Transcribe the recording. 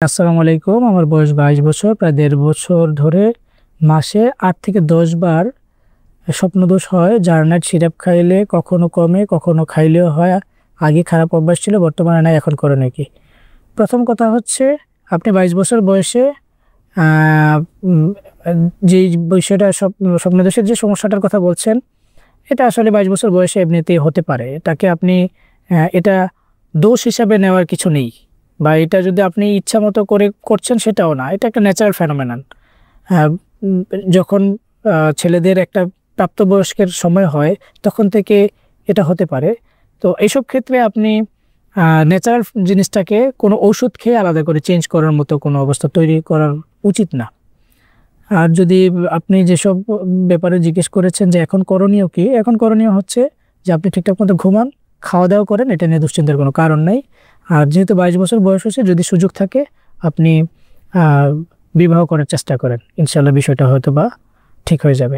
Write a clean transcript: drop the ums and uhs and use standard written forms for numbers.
আসসালামু আলাইকুম। আমার বয়স 22 বছর। প্রায় 1.5 বছর ধরে মাসে 8 থেকে 10 বার স্বপ্নদোষ হয়। জারনাট সিরাপ খাইলে কখনো কমে, কখনো খাইলেও হয়। আগে খারাপ অভ্যাস ছিল, বর্তমানে নাই। এখন করণীয় কি? প্রথম কথা হচ্ছে, আপনি 22 বছর বয়সে আ উম যেই বিষয়টা স্বপ্নদোষের যে সমস্যাটার কথা বলছেন, এটা আসলে 22 বছর বয়সে এমনিতেই হতে পারে। এটাকে আপনি এটা দোষ হিসাবে নেওয়ার কিছু নেই, বা এটা যদি আপনি ইচ্ছামতো করছেন সেটাও না। এটা একটা ন্যাচারাল ফেনোমেনন। হ্যাঁ, যখন ছেলেদের একটা প্রাপ্তবয়স্কের সময় হয় তখন থেকে এটা হতে পারে। তো এইসব ক্ষেত্রে আপনি ন্যাচারাল জিনিসটাকে কোনো ঔষধ খেয়ে আলাদা করে চেঞ্জ করার মতো কোনো অবস্থা তৈরি করা উচিত না। আর যদি আপনি যেসব ব্যাপারে জিজ্ঞেস করেছেন যে এখন করণীয় কি? এখন করণীয় হচ্ছে যে আপনি ঠিকঠাক মতো ঘুমান, খাওয়া-দাওয়া করেন, এটা নিয়ে দুশ্চিন্তার কোনো কারণ নাই। আর যেহেতু 22 বছর বয়স হয়েছে, যদি সুযোগ থাকে আপনি আ বিবাহ করার চেষ্টা করেন। ইনশাআল্লাহ বিষয়টা হয়তোবা ঠিক হয়ে যাবে।